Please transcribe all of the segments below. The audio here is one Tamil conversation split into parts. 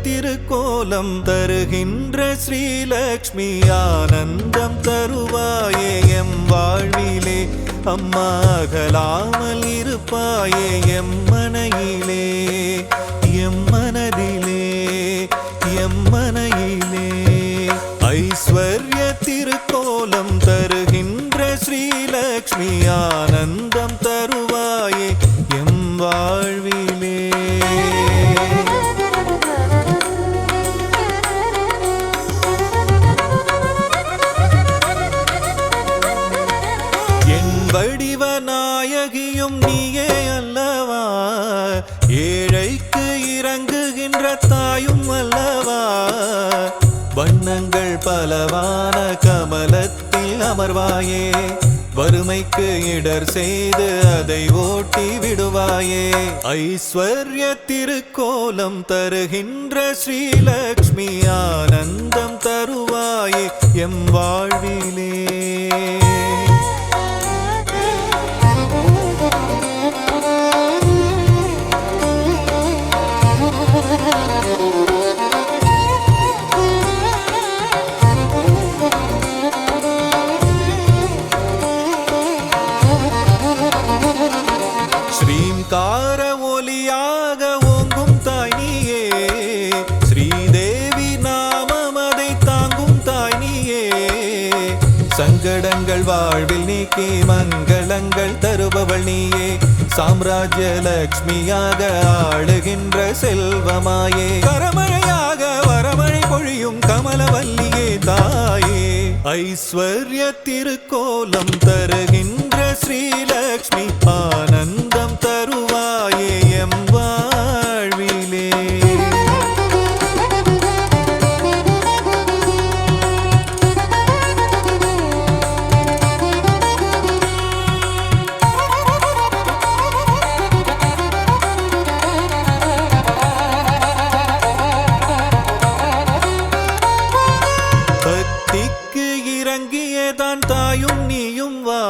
திருக்கோலம் தருகின்ற ஸ்ரீலக்ஷ்மி ஆனந்தம் தருவாயே எம் வாழ்விலே அம்மா அகலாமல் இருப்பாயே எம் மனையிலே எம் மனதிலே எம் மனையிலே ஐஸ்வர்ய திருக்கோலம் தருகின்ற ஸ்ரீலக்ஷ்மி ஆனந்தம் தருவாயே எம் வாழ்விலே என் வடிவநாயகியும் நீயே அல்லவா ஏழைக்கு இறங்குகின்ற தாயும் அல்லவா வண்ணங்கள் பலவான கமலத்தில் அமர்வாயே வறுமைக்கு இடர் செய்து அதை ஓட்டி விடுவாயே ஐஸ்வர்ய திருக்கோலம் தருகின்ற ஸ்ரீலக்ஷ்மி ஆனந்தம் தருவாயே எம் வாழ்விலே ஸ்ரீங்கார ஒலியாக ஓங்கும் தாய் நீயே ஸ்ரீதேவி நாமம் அதை தாங்கும் தாய் நீயே சங்கடங்கள் வாழ்வில் நீக்கி மங்களங்கள் தருபவள் நீயே சாம்ராஜ்ய லக்ஷ்மியாக ஆளுகின்ற செல்வமாயே கரமழையாக வரமழை பொழியும் கமலவல்லியே தாயே ஐஸ்வர்ய திருக்கோலம் தருகின்ற ஸ்ரீலக்ஷ்மி ஆனந்தம் தருவாயே எம் வாழ்விலே பக்திக்கு இறங்கியதான் தாயும் நீயும் வா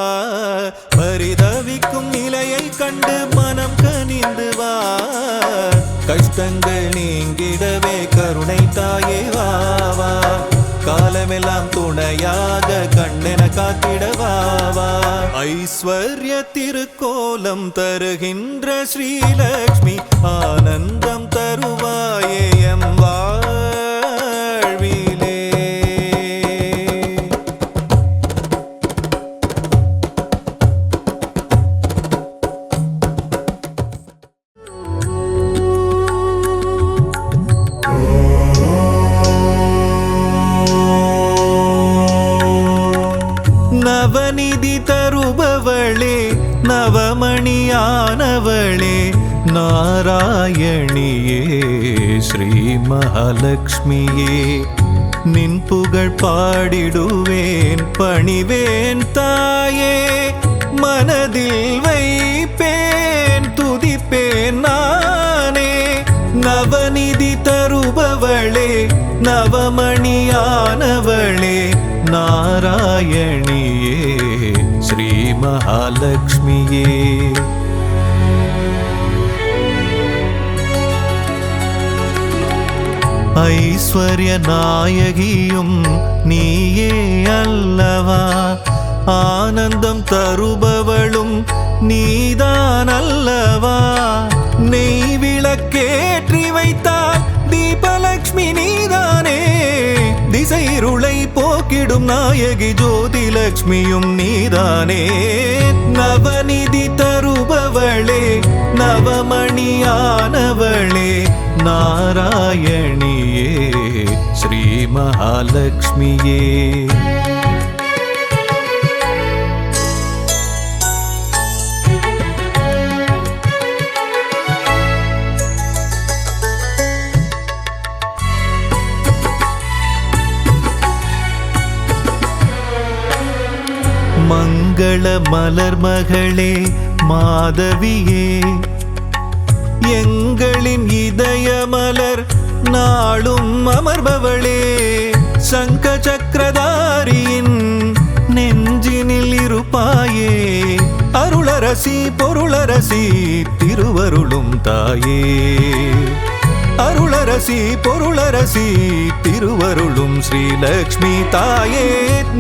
பரிதவிக்கும் நிலையை கண்டு மனம் கனிந்து வா கஷ்டங்கள் நீங்கிடவே கருணை தாயே வா காலமெல்லாம் துணையாக கண்ணென காத்திடவா ஐஸ்வர்ய திருக்கோலம் தருகின்ற ஸ்ரீலக்ஷ்மி ஆனந்தம் தருவாயே எம் வாழ்விலே நவநிதி தருபவளே நவமணியானவளே நாராயணியே ஸ்ரீ மகாலட்சுமியே நின் புகழ் பாடிடுவேன் பணிவேன் தாயே மனதில் வைப்பேன் துதிப்பேன் நானே நவநிதி தருபவளே நவமணியானவளே நாராயணியே ஸ்ரீ மகாலட்சுமியே ஐஸ்வர்ய நாயகியும் நீயே அல்லவா ஆனந்தம் தருபவளும் நீதான் அல்லவா நெய் விளக்கேற்றி வைத்தால் தீபலக்ஷ்மி நீதானே திசைருளை போக்கிடும் நாயகி ஜோதிலக்ஷ்மியும் நீதானே நவநிதி தருபவளே நவமணியானவளே நாராயணியே ஸ்ரீ மகாலட்சுமியே மங்கள மலர் மகளே மாதவியே எங்களின் இதய மலர் நாளும் அமர்பவளே சங்க சக்கரதாரியின் நெஞ்சினில் இருப்பாயே அருளரசி பொருளரசி திருவருளும் தாயே அருளரசி பொருளரசி பொருளரசி திருவருளும் ஸ்ரீலக்ஷ்மி தாயே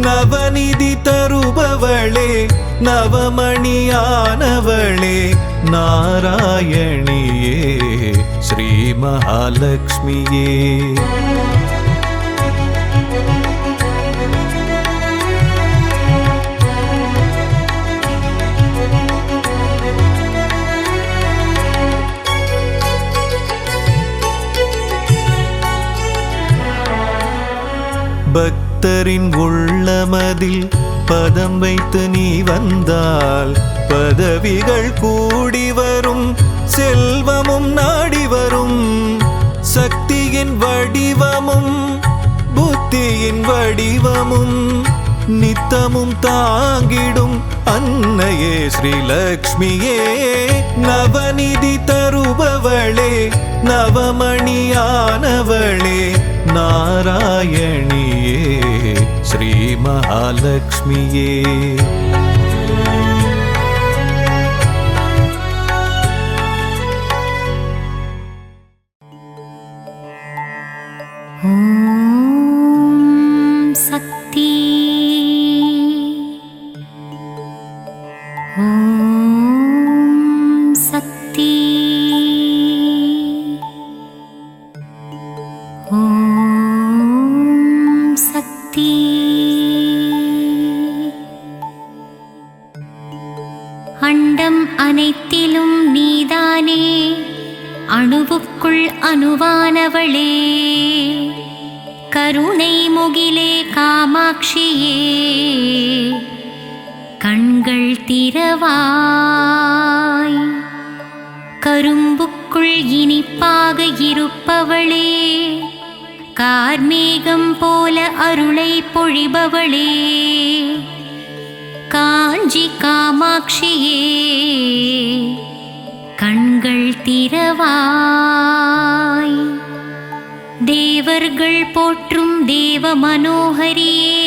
நவநிதி தருபவளே நவமணியானவளே நாராயணியே ஸ்ரீ மகாலக்ஷ்மியே பக்தரின் உள்ளமதில் பதம் வைத்து நீ வந்தால் பதவிகள் கூடி வரும் செல்வமும் நாடி வரும் சக்தியின் வடிவமும் புத்தியின் வடிவமும் நித்தமும் தாங்கிடும் அன்னையே ஸ்ரீலக்ஷ்மியே நவநிதி தருபவளே நவமணியானவளே நாராயணியே ஸ்ரீ மகாலக்ஷ்மியே ஓம் சக்தி ஓம் சக்தி ஓம் சக்தி அண்டம் அனைத்திலும் நீதானே அணுவுக்குள் அணுவானவளே கருணை முகிலே காமாட்சியே கண்கள் திறவாய் கரும்புக்குள் இனிப்பாக இருப்பவளே கார்மேகம் போல அருளை பொழிபவளே காஞ்சி காமாட்சியே கண்கள் திறவாய் தேவர்கள் போற்றும் தேவ மனோகரியே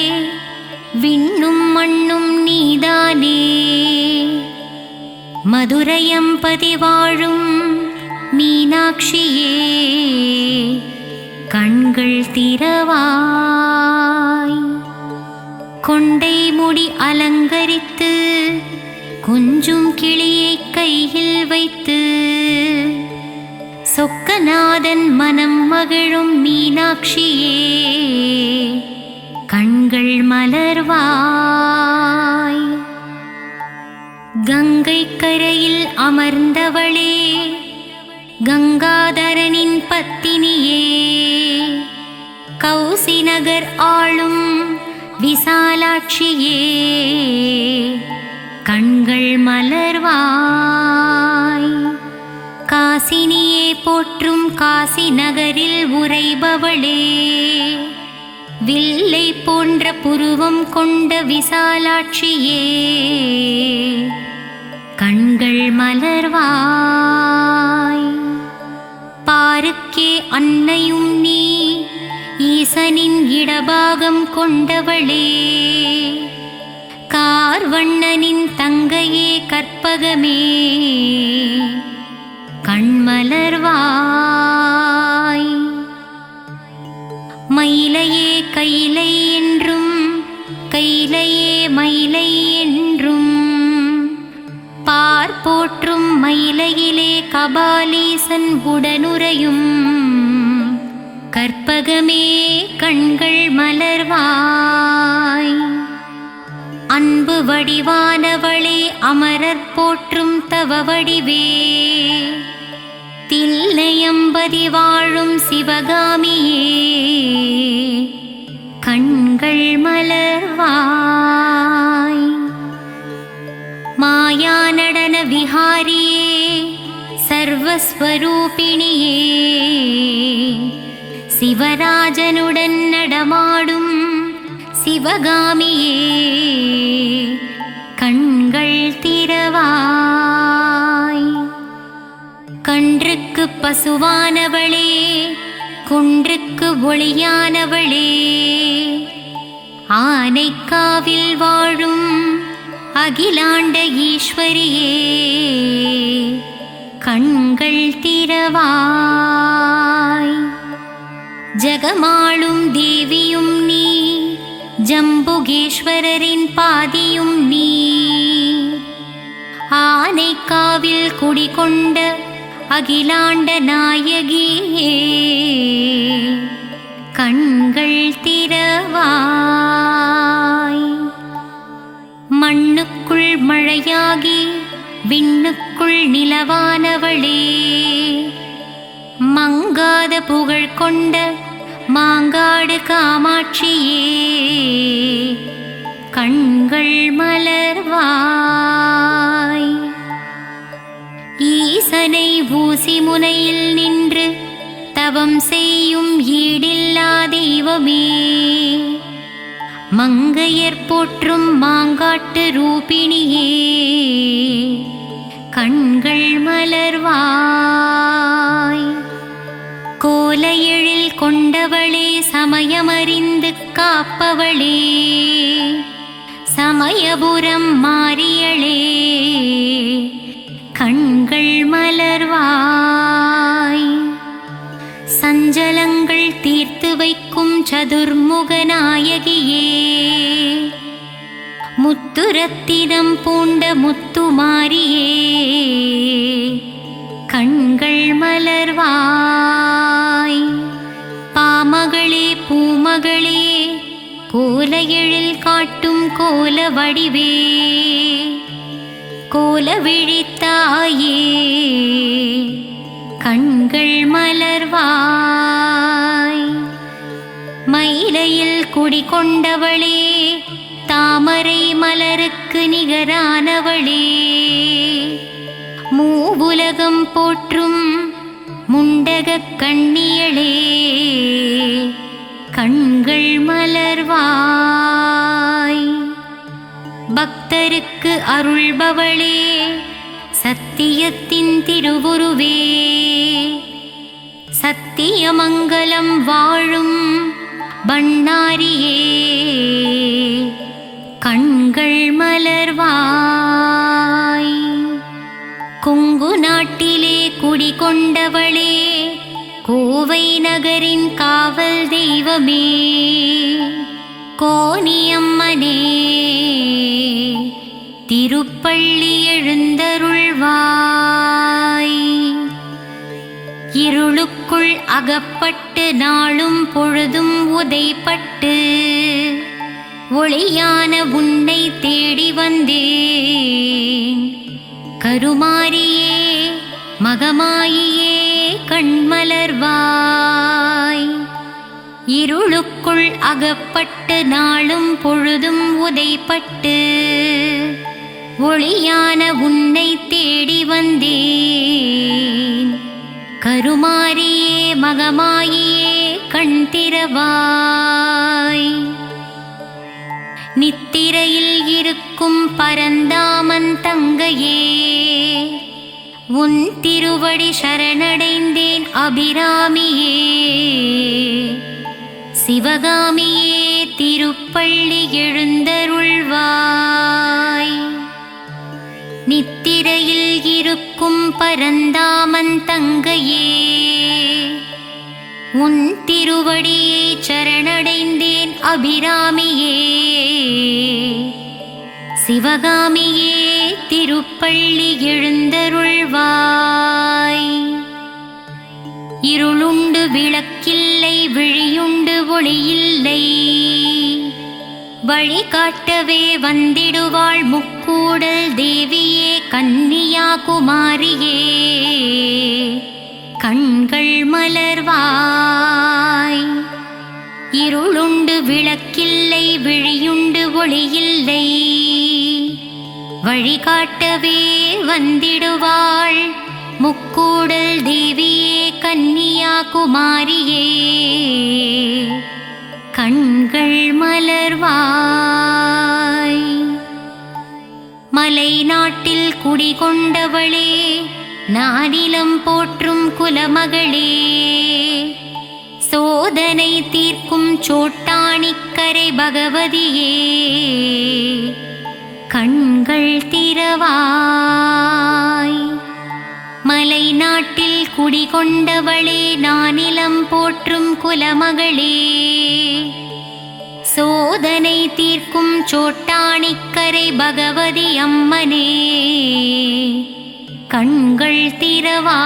விண்ணும் மண்ணும் நீதானே மதுரையம்பதி வாழும் மீனாட்சியே கண்கள் திறவாய் கொண்டை முடி அலங்கரித்து கொஞ்சும் கிளியை கையில் வைத்து சொக்கநாதன் மனம் மகிழும் மீனாட்சியே கண்கள் மலர்வாய் கங்கை கரையில் அமர்ந்தவளே கங்காதரனின் பத்தினியே கௌசி நகர் ஆளும் விசாலாட்சியே கண்கள் மலர்வாய் காசினியே போற்றும் காசி நகரில் உறைபவளே வில்லை போன்ற புருவம் கொண்ட விசாலாட்சியே கண்கள் மலர்வாய் பாருக்கே அன்னையும் நீ ஈசனின் இடபாகம் கொண்டவளே கார்வண்ணனின் தங்கையே கற்பகமே கண்மலர்வாய் மயிலையே கைலை என்றும் கைலையே மயிலை என்றும் பார் போற்றும் மயிலையிலே கபாலீசன் உடனுறையும் கற்பகமே கண்கள் மலர்வாய் அன்பு வடிவானவளே அமரர் போற்றும் தவ வடிவே தில்லையம்பதி வாழும் சிவகாமியே கண்கள் மலர்வாய் மாயா நடன விஹாரியே சர்வஸ்வரூபிணியே சிவராஜனுடன் நடமாடும் சிவகாமியே கண்கள் திறவாய் கன்றுக்கு பசுவானவளே குன்றுக்கு ஒளியானவளே ஆனைக்காவில் வாழும் அகிலாண்ட ஈஸ்வரியே கண்கள் திறவாய் ஜகமாளும் தேவியும் நீ, ஜம்புகேஸ்வரரின் பாதியும் நீ. ஆனைக்காவில் குடிகொண்ட அகிலாண்ட நாயகியே, கண்கள் திறவாய். மண்ணுக்குள் மழையாகி விண்ணுக்குள் நிலவானவளே, மங்காத புகழ் கொண்ட மாங்காடு காமாட்சியே, கண்கள் மலர்வாய். ஈசனை ஊசி முனையில் நின்று தவம் செய்யும் ஈடில்லா தெய்வமே, மங்கையர் போற்றும் மாங்காட்டு ரூபிணியே, கண்கள் மலர்வாய். கோல எழில் கொண்டவளே, சமயமறிந்து காப்பவளே, சமயபுரம் மாறியளே, கண்கள் மலர்வாய். சஞ்சலங்கள் தீர்த்து வைக்கும் சதுர்முக நாயகியே, முத்துரத்தினம் பூண்ட முத்துமாரியே, கண்கள் மலர்வாய். பாமகளே பூமகளே, கோல எழில் காட்டும் கோல வடிவே, கோல விழித்தாயே, கண்கள் மலர்வாய். மயிலையில் குடிகொண்டவளே, தாமரை மலருக்கு நிகரானவளே, மூவுலகம் போற்றும் முண்டகக் கண்ணியளே, கண்கள் மலர்வாய். பக்தருக்கு அருள்பவளே, சத்தியத்தின் திருவுருவே, சத்தியமங்கலம் வாழும் பண்ணாரியே, கண்கள் மலர்வாய். கொங்கு நாட்டிலே குடிகொண்டவளே, கோவை நகரின் காவல் தெய்வமே, கோனியம்மனே, திருப்பள்ளி எழுந்தருள்வாய். இருளுக்குள் அகப்பட்டு நாளும் பொழுதும் உதைப்பட்டு, ஒளியான உன்னை தேடி வந்தேன். கருமாரியே மகமாயியே, கண்மலர்வாய். இருளுக்குள் அகப்பட்டு நாளும் பொழுதும் உதைப்பட்டு, ஒளியான உன்னை தேடி வந்தேன். கருமாரியே மகமாயியே, கண் திறவாய். நித்திரையில் இருக்கும் பரந்தாமன் தங்கையே, உன் திருவடி சரணடைந்தேன் அபிராமியே, சிவகாமியே, திருப்பள்ளி எழுந்தருள்வாய். நித்திரையில் இருக்கும் பரந்தாமன் தங்கையே, உன் திருவடியை சரணடைந்தேன் அபிராமியே, சிவகாமியே, திருப்பள்ளி எழுந்தருள்வாய். இருளுண்டு விளக்கில்லை, விழியுண்டு ஒளியில்லை, வழிகாட்டவே வந்திடுவாள் முக்கூடல் தேவியே, கன்னியாகுமாரியே, கண்கள் மலர்வாய். இருளுண்டு விளக்கில்லை, விழியுண்டு ஒளியில்லை, வழிகாட்டவே வந்திடுவாள் முக்கூடல் தேவியே, கன்னியாகுமாரியே, கண்கள் மலர்வாய். மலை நாட்டில் குடிகொண்டவளே, நானிலம் போற்றும் குலமகளே, சோதனை தீர்க்கும் சோட்டாணிக்கரை பகவதியே, கண்கள் திறவாய். மலை நாட்டில் குடிகொண்டவளே, நானிலம் போற்றும் போற்றும் குலமகளே, சோதனை தீர்க்கும் சோட்டாணிக்கரை பகவதி அம்மனே, கண்கள் திறவாய்.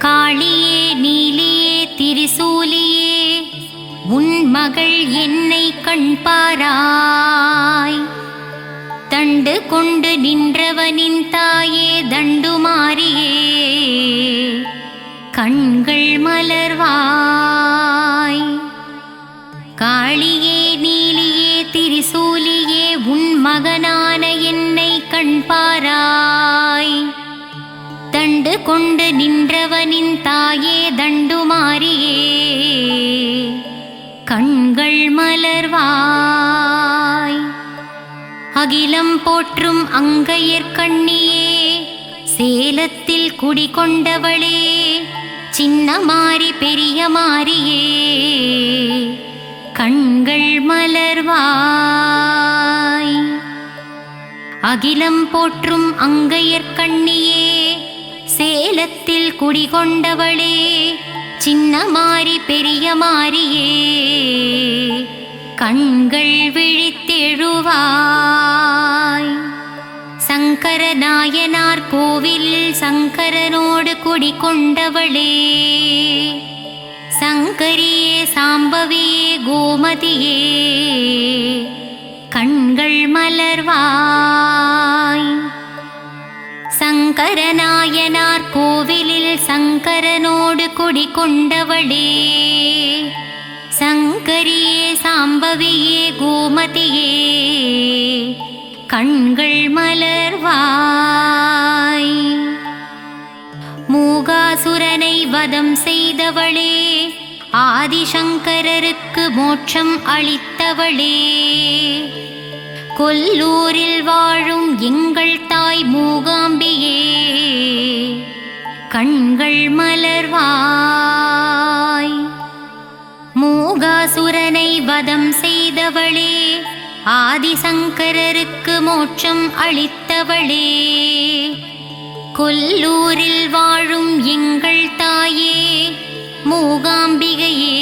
காளியே நீலியே திரிசூலியே, உன் மகள் என்னை கண்பாராய். தண்டு கொண்டு நின்றவனின் தாயே தண்டுமாரியே, கண்கள் மலர்வாய். காளியே நீலியே திரிசூலியே, உன் மகனான என்னை கண்பாராய். தண்டு கொண்டு நின்றவனின் தாயே தண்டுமாரியே, கண்கள் மலர்வாய். அகிலம் போற்றும் அங்கையர்கண்ணியே, சேலத்தில் குடிகொண்டவளே, சின்ன மாரி பெரிய மாரியே, கண்கள் மலர்வாய். அகிலம் போற்றும் அங்கையர்கண்ணியே, சேலத்தில் குடிகொண்டவளே, சின்ன மாரி பெரிய மாரியே, கண்கள் விழித்தெழுவாய். சங்கர நாயனார் கோவிலில் சங்கரனோடு குடிகொண்டவளே, சங்கரியே சாம்பவியே கோமதியே, கண்கள் மலர்வாய். சங்கரநாயனார் கோவிலில் சங்கரனோடு குடிகொண்டவளே, சங்கரியே சாம்பவியே கோமதியே, கண்கள் மலர்வாய். மூகாசுரனை வதம் செய்தவளே, ஆதிசங்கரருக்கு மோட்சம் அளித்தவளே, கொல்லூரில் வாழும் எங்கள் தாய் மூகாம்பியே, கண்கள் மலர்வாய். மூகாசுரனை வதம் செய்தவளே, ஆதிசங்கரருக்கு மோட்சம் அளித்தவளே, கொல்லூரில் வாழும் எங்கள் தாயே மூகாம்பிகையே,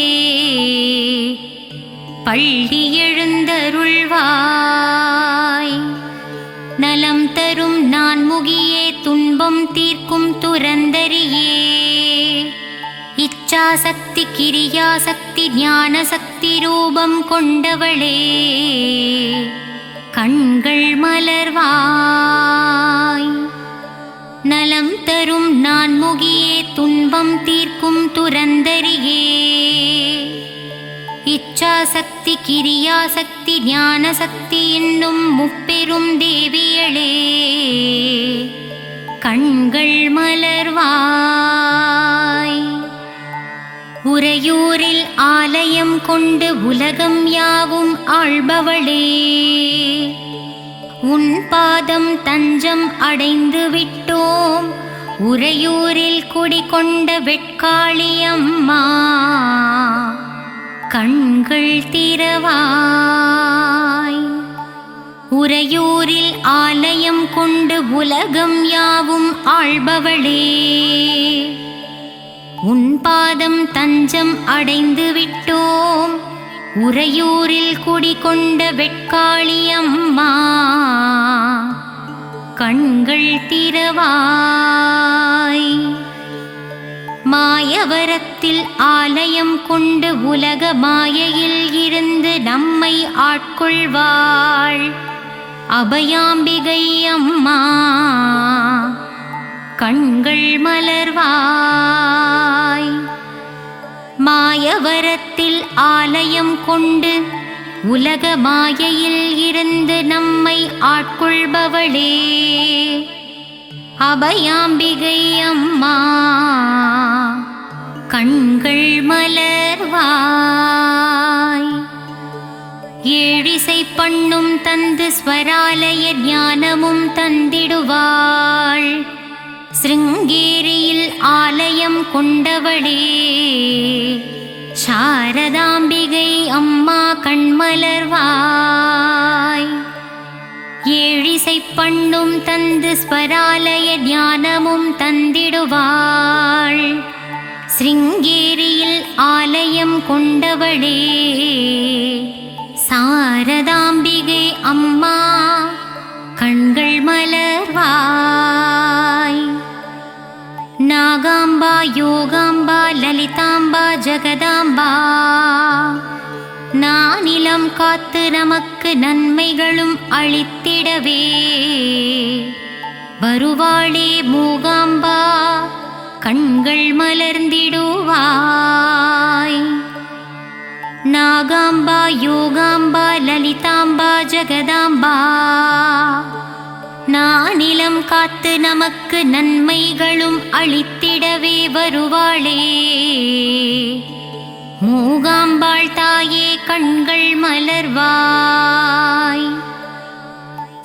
பள்ளி எழுந்தருள்வாய். நலம் தரும் நான்முகியே, துன்பம் தீர்க்கும் துரந்தரியே, இச்சாசக்தி கிரியாசக்தி ஞானசக்தி ரூபம் கொண்டவளே, கண்கள் மலர்வாய். நலம் தரும் நான்முகியே, துன்பம் தீர்க்கும் துரந்தரியே, இச்சாசக்தி கிரியாசக்தி ஞானசக்தி என்னும் முப்பெரும் தேவியளே, கண்கள் மலர்வாய். உறையூரில் ஆலயம் கொண்டு உலகம் யாவும் ஆள்பவளே, உன் பாதம் தஞ்சம் அடைந்து விட்டோம், உறையூரில் குடிகொண்ட வெட்காளி அம்மா, கண்கள் திறவாய். உறையூரில் ஆலயம் கொண்டு உலகம் யாவும் ஆள்பவளே, உன் பாதம் தஞ்சம் அடைந்து விட்டோம், உறையூரில் குடிகொண்ட வெட்காளி அம்மா, கண்கள் திறவாய். மாயவரத்தில் ஆலயம் கொண்டு உலக மாயையில் இருந்து நம்மை ஆட்கொள்வாள் அபயாம்பிகை அம்மா, கண்கள் மலர்வாய். மாயவரத்தில் ஆலயம் கொண்டு உலக மாயையில் இருந்து நம்மை ஆட்கொள்பவளே அபயாம்பிகை அம்மா, கண்கள் மலர்வாய். ஏழிசை பண்ணும் தந்து ஸ்வராலய ஞானமும் தந்திடுவாள், சிருங்கேரியில் ஆலயம் கொண்டவளே சாரதாம்பிகை அம்மா, கண்மலர்வாய். ஏழிசை பண்ணும் தந்து ஸ்வராலய ஞானமும் தந்திடுவாள், சிருங்கேரியில் ஆலயம் கொண்டவளே சாரதாம்பிகை அம்மா கண்கள் மலர்வாய். நாகாம்பா யோகாம்பா லலிதாம்பா ஜெகதாம்பா நானிலம் காத்து நமக்கு நன்மைகளும் அளித்திடவே வருவாளே மூகாம்பா கண்கள் மலர்ந்திடுவாய். நாகாம்பா யோகாம்பா லலிதாம்பா ஜெகதாம்பா நானிலம் காத்து நமக்கு நன்மைகளும் அளித்திடவே வருவாளே மூகாம்பாள் தாயே கண்கள் மலர்வாய்.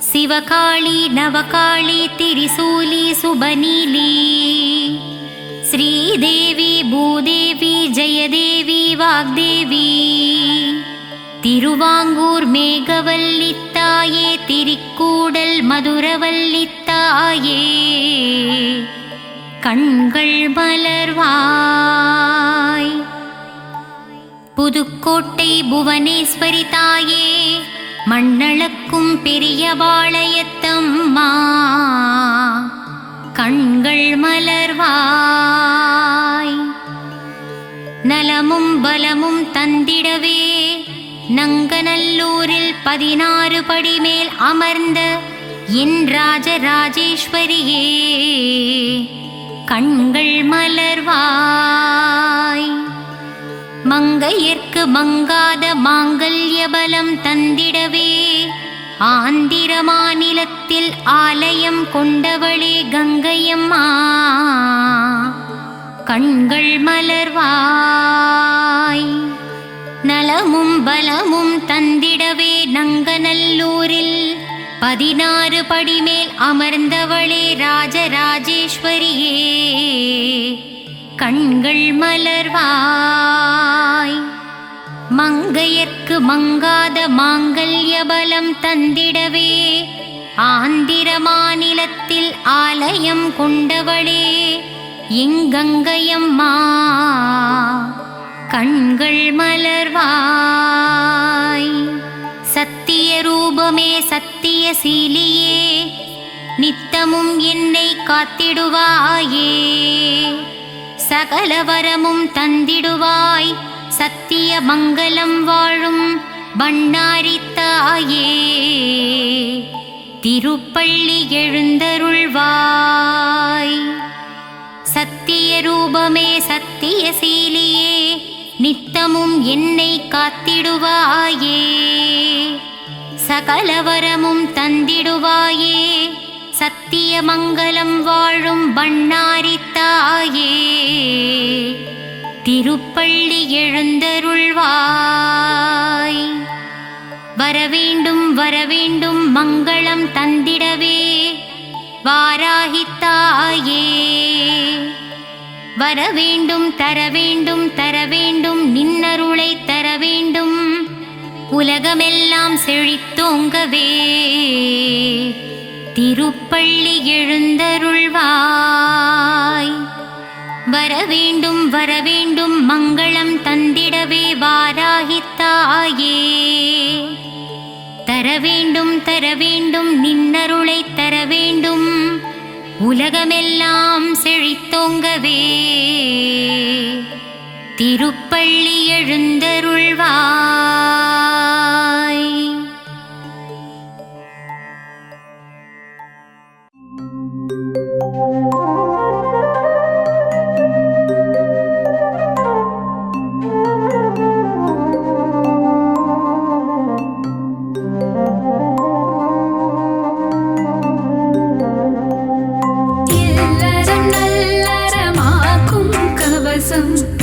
சிவகாளி நவகாளி திரிசூலி சுபநீலி ஸ்ரீதேவி பூதேவி ஜெயதேவி வாக்தேவி திருவாங்கூர் மேகவல்லித்தாயே திரிக்கூடல் மதுரவல்லித்தாயே கண்கள் மலர்வாய். புதுக்கோட்டை புவனேஸ்வரி தாயே மண்ணளக்கும் பெரியபாளையத்தம்மா கண்கள் மலர்வாய். நலமும் பலமும் தந்திடவே நங்கநல்லூரில் 16 படி மேல் அமர்ந்த என் ராஜராஜேஸ்வரியே கண்கள் மலர்வாய். மங்கையர்க்கு மங்காத மாங்கல்ய பலம் தந்திடவே ஆந்திர மாநிலத்தில் ஆலயம் கொண்டவளே கங்கையம்மா கண்கள் மலர்வாய். நலமும் பலமும் தந்திடவே நங்கநல்லூரில் 16 படி மேல் அமர்ந்தவளே ராஜராஜேஸ்வரியே கண்கள் மலர்வாய். மங்கையர்க்கு மங்காத மாங்கல்ய பலம் தந்திடவே ஆந்திர மாநிலத்தில் ஆலயம் கொண்டவளே எங்கங்கையம்மா கண்கள் மலர்வாய். சத்திய ரூபமே சத்திய சீலியே நித்தமும் என்னை காத்திடுவாயே சகல வரமும் தந்திடுவாய் சத்திய மங்களம் வாழும் பண்ணாரி தாயே திருப்பள்ளி எழுந்தருள்வாய். சத்திய ரூபமே சத்திய சீலியே நித்தமும் என்னை காத்திடுவாயே சகல வரமும் தந்திடுவாயே சத்திய மங்களம் வாழும் பண்ணாரி தாயே திருப்பள்ளி எழுந்தருள்வாய். வரவேண்டும் வரவேண்டும் மங்களம் தந்திடவே வாராகி தாயே வரவேண்டும் தரவேண்டும் தரவேண்டும் நின்னருளை தரவேண்டும் உலகமெல்லாம் செழித்தோங்கவே திருப்பள்ளி எழுந்தருள்வாய். வரவேண்டும் வரவேண்டும் மங்களம் தந்திடவே வாராகி தாயே தரவேண்டும் தரவேண்டும் நின்னருளை தரவேண்டும் உலகமெல்லாம் செழித்தோங்கவே திருப்பள்ளி எழுந்தருள்வாய்.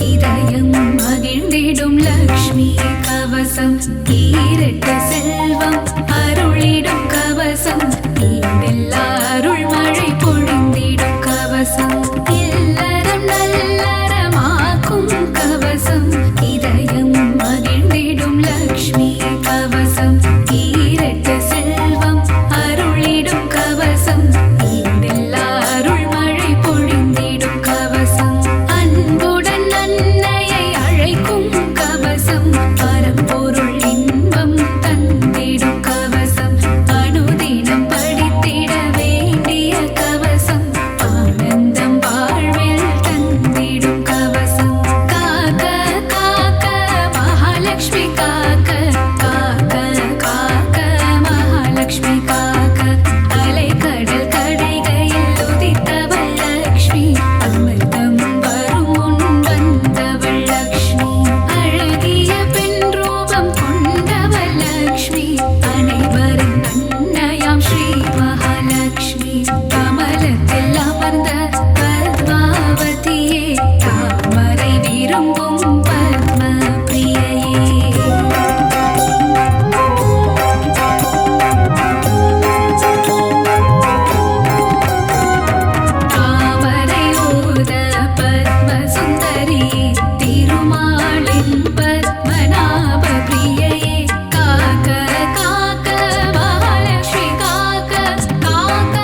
இதயம் மகிழ்ந்திடும் லக்ஷ்மி கவசம் ஈரட்ட செல்வம் அருளிடும் கவசம் ஈடெல்லா அருள் மழை பொழிந்திடும் கவசம் இல்லறம் நல்லறமாக்கும் கவசம் இதயம் மகிழ்ந்திடும் லக்ஷ்மி கவசம் ஈரட்ட செல்வம் அருளிடும் கவசம் ஈடெல்லா அருள் மழை பொழிந்திடும் கவசம் அன்புடன் விரும்பும் பத்ம பிரியையே தாமரை ஓத பத்ம சுந்தரி திருமாலின் பத்மநாப பிரியையே காக்க காக்க மகாலட்சுமி காக்க காக்க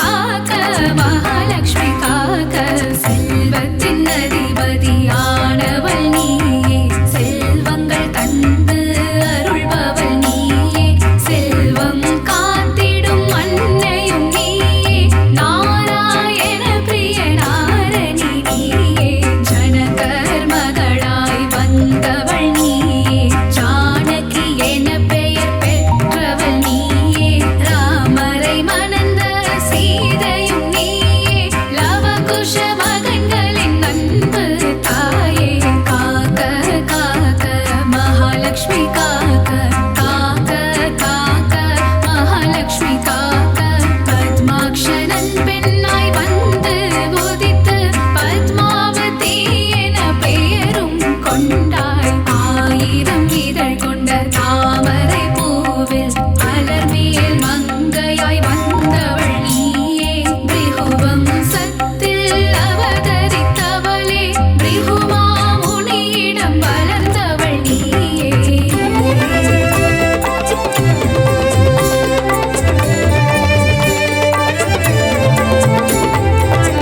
காக்க மகாலட்சுமி காக்க செல்வத்தின் அதிபதியானவள் நீயே செல்வங்கள் தந்து அருள்பவள் நீயே செல்வம் காத்திடும் அன்னையும் நீயே நாராயண பிரிய நாரணி நீயே ஜனகர் மகளாய் வந்தவள் நீயே ஜானகி என பெயர் பெற்றவள் நீயே ராமரை மணந்த சீதையும் நீயே லவகுஷ மகன்களின் அன்பு தாயே காக்க காக்க மகாலட்சுமி காக்க காக்க காக்க மகாலட்சுமி காக்க பத்மாக்ஷரன் பெண்ணாய் வந்து உதித்து பத்மாவதி என பெயரும் கொண்டாய் ஆயிரம் இதழ் கொண்ட தாமரை பூவில் அலர்மேல் மங்கையாய் வந்தவள் நீயே பிருகுவம் சத்தில் அவதரித்தவளே பிருகுமா முனியிடம் வளர்ந்தவள் நீயே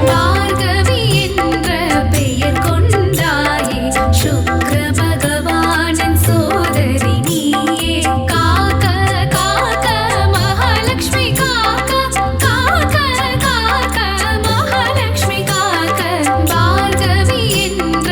பார்கவி என்ற பெயர் கொண்டாயே சுக்ர பகவானின் சோதரி நீயே காக்க காக்க மகாலட்சுமி காக்க காக்க காக்க மகாலட்சுமி காக்க பார்கவி என்ற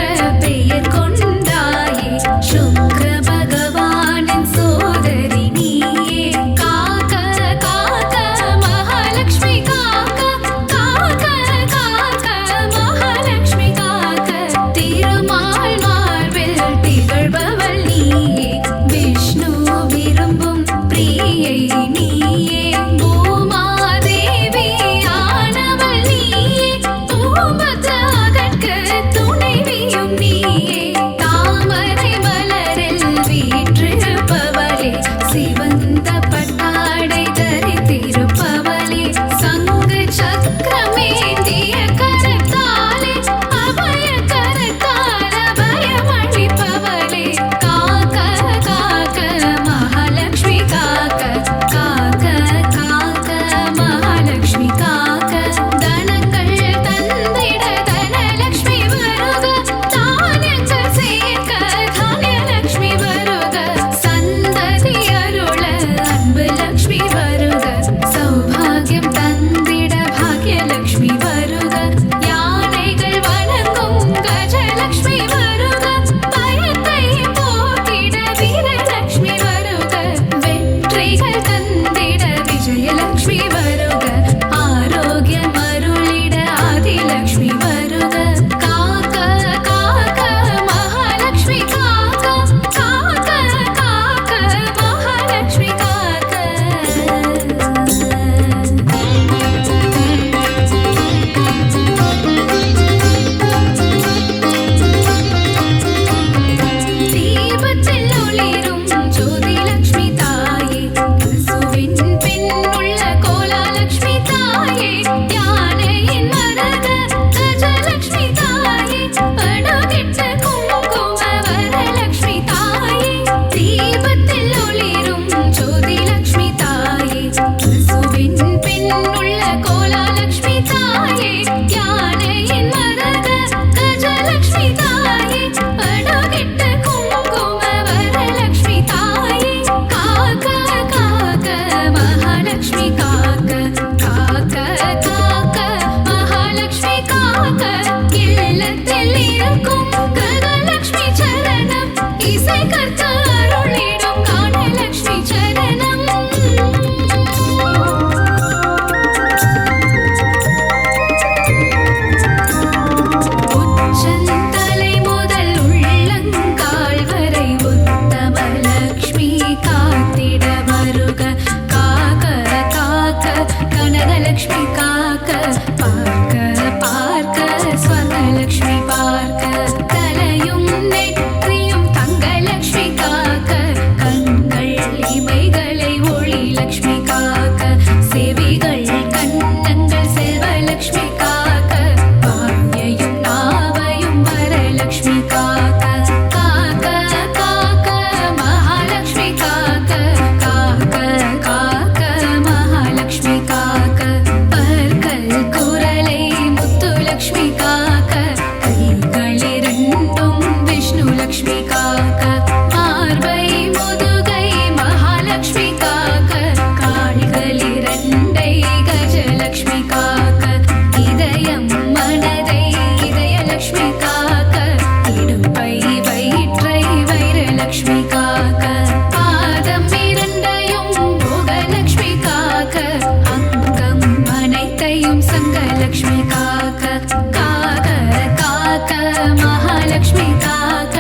லக்ஷ்மி காக்க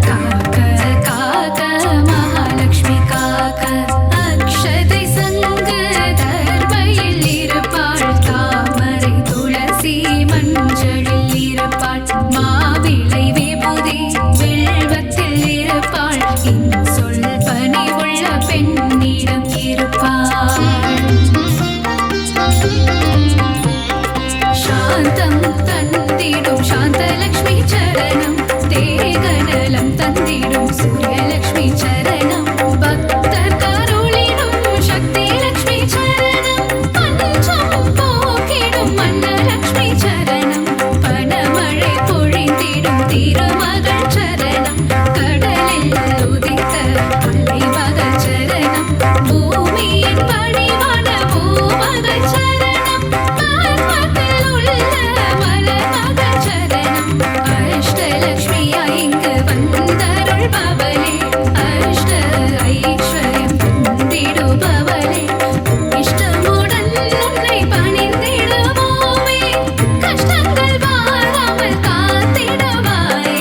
காக்க காக்க மகாலட்சுமி காக்க அக்ஷதை சங்கு தர்பையில் இருப்பாள் தாமரை துளசி மஞ்சளில் இருப்பாள் மாவிளை விபூதி வில்வத்தில் இருப்பாள் இன்சொல் பணிவுள்ள பெண்ணிடம் இருப்பாள் சாந்தம் தந்திடும் சாந்தலக்ஷ்மி சரணம் தேகநலம் தந்திடும் சூரியலக்ஷ்மி சரணம் பக்தர் கருளிடும் சக்தி லக்ஷ்மி சரணம் பஞ்சம் போக்கிடும் மன்னலக்ஷ்மி சரணம் பணமழை பொழிந்திடும் திருமகள் சரணம் கடலில் உதித்த அலைமகள் சரணம் பூமியின் பணிவான பூமகள் சரணம் ஆத்மத்தில் உள்ள மலர்மகள் சரணம் அஷ்டலக்ஷ்மியா இங்கு வந்தருள்பவளே அஷ்ட ஐஸ்வர்யம் தந்திடுபவளே இஷ்டமுடன் உன்னை பணிந்திடுவோமே கஷ்டங்கள் வாராமல் காத்திடுவாயே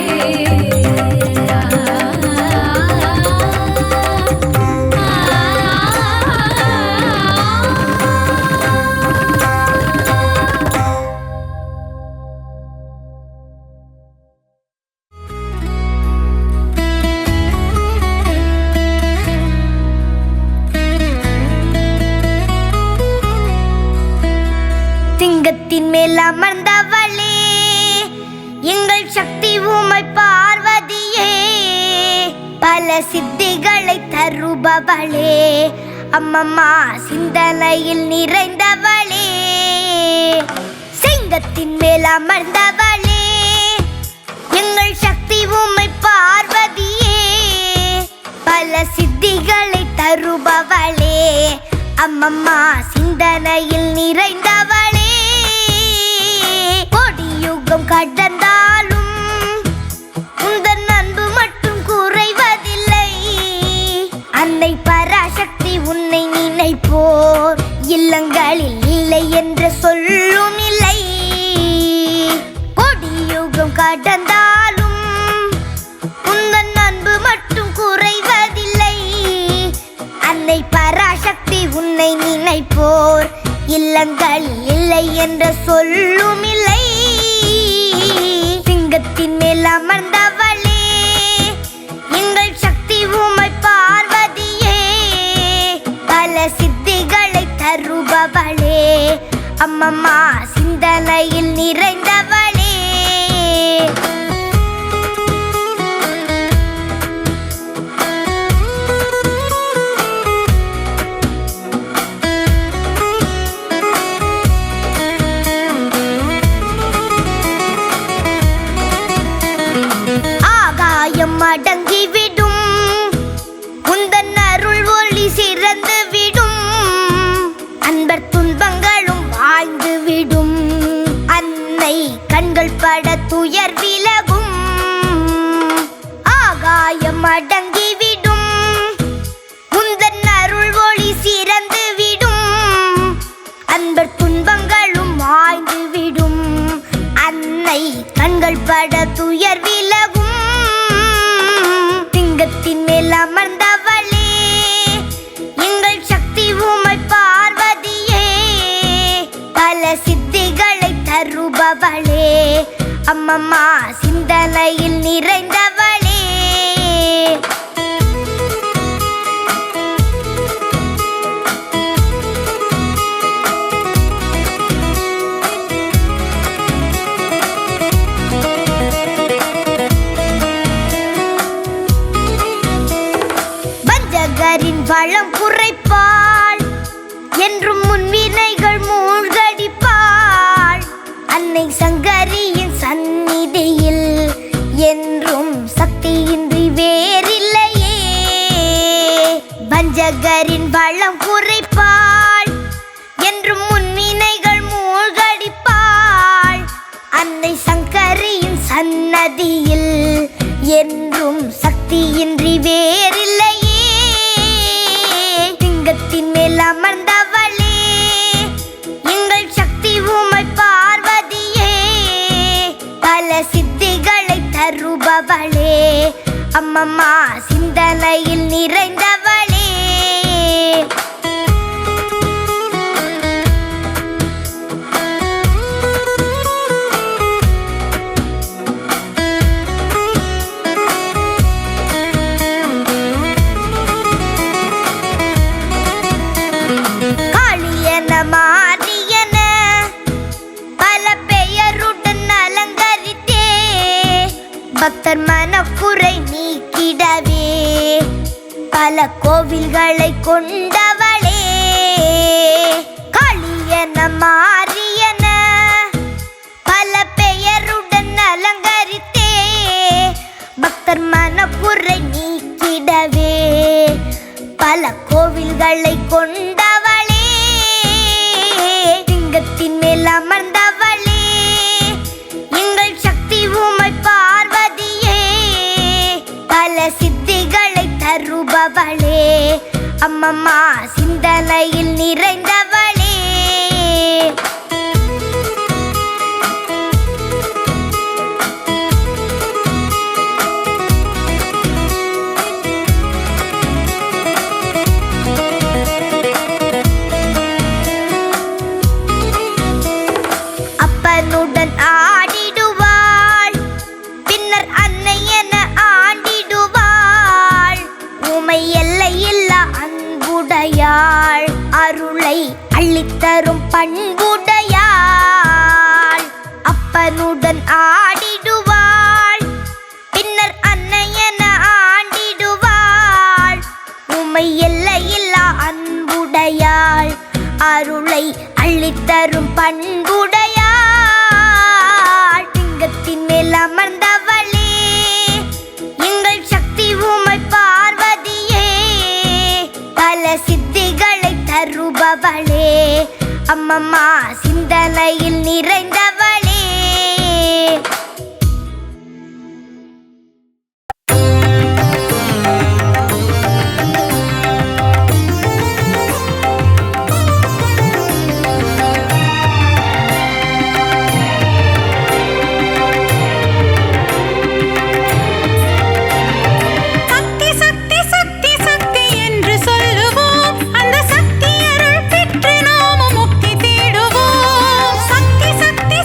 சிங்கத்தின் மேல் அமர்ந்தவளே எங்கள் சக்தி உமை பார்வதியே பல சித்திகளை தருபவளே அம்மம்மா சிந்தனையில் நிறைந்தவளே சிங்கத்தின் மேல் அமர்ந்தவளே எங்கள் சக்தி உமை பார்வதியே பல சித்திகளை தருபவளே அம்மம்மா சிந்தனையில் நிறைந்தவளே கொடியுகம் கடந்தாலும் உந்தன் அன்பு மட்டும் குறைவதில்லை அன்னை பராசக்தி உன்னை நினைப்போர் இல்லங்களில் இல்லை என்று சொல்லும் இல்லை கொடியுகம் கடந்தாலும் உந்தன் அன்பு மட்டும் குறைவதில்லை அன்னை பராசக்தி உன்னை நினைப்போர் இல்லங்களில் இல்லை என்ற சொல்லும் இல்லை சிங்கத்தின் மேல் அமர்ந்தவளே எங்கள் சக்தி உமை பார்வதியே பல சித்திகளை தருபவளே அம்மம்மா சிந்தனையில் நிறைந்தவளே அடங்கிவிடும் உந்தன் அருள் ஒளி சிறந்து விடும் அன்பர் துன்பங்களும் வாழ்ந்து விடும் அன்னை கண்கள் பட துயர் விலகும் ஆகாயம் அடங்கிவிடும் உந்தன் அருள் ஒளி சிறந்து விடும் அன்பர் துன்பங்களும் வாழ்ந்து விடும் அன்னை கண்கள் பட துயர் விலகும் சிங்கத்தின் மேல் அமர்ந்தவளே எங்கள் சக்தி உமை பார்வதியே பல சித்திகளை தருபவளே அம்மம்மா சிந்தனையில் நிறைந்தவளே வளம் குறைப்பாள் என்றும் முன்வினைகள் மூழ்கடிப்பாள் அன்னை சங்கரியின் சந்நிதியில் என்றும் சக்தியின்றி வேறில்லையே பஞ்சகரின் வளம் குறைப்பாள் என்றும் முன்வினைகள் மூழ்கடிப்பாள் அன்னை சங்கரியின் சன்னதியில் என்றும் சக்தியின்றி வேறில்லையே சிங்கத்தின் மேல் அமர்ந்தவளே எங்கள் சக்தி உமை பார்வதியே பல சித்திகளை தருபவளே தருபவளே அம்மம்மா சிந்தனையில் நிறைந்தவளே. காளியன மாரியன பல பெயருடன் அலங்கரித்தே பக்தர் மனக்குறை நீக்கிடவே பல கோவில்களை கொண்டவளே. காளியன மாரியன பல பெயருடன் அலங்கரித்தே பக்தர் மனக்குறை நீக்கிடவே பல கோவில்களை கொண்டவளே. லிங்கத்தின் மேல் அமர்ந்தவளே எங்கள் சக்தி உமை பார்வதியே பல சித்திகளை தருபவளே அம்மம்மா சிந்தனையில் நிறைந்தவளே. அப்பனுடன் ஆடிடுவாள் பின்னர் அன்னை என ஆண்டிடுவாள் உமை எல்லையில்லா அன்புடையாள் அருளை அள்ளித்தரும் பண்புடையாள். அப்பனுடன் ஆடிடுவாள் பின்னர் அன்னை என ஆண்டிடுவாள் உமை எல்லையில்லா அன்புடையாள் அருளை அள்ளித்தரும் பண்புடையாள். லிங்கத்தின் மேல் அமர்ந்தவளே எங்கள் சக்தி உமை பார்வதியே பல சித்திகளை தருபவளே அம்மம்மா சிந்தனையில் நிறைந்தவளே. சக்தி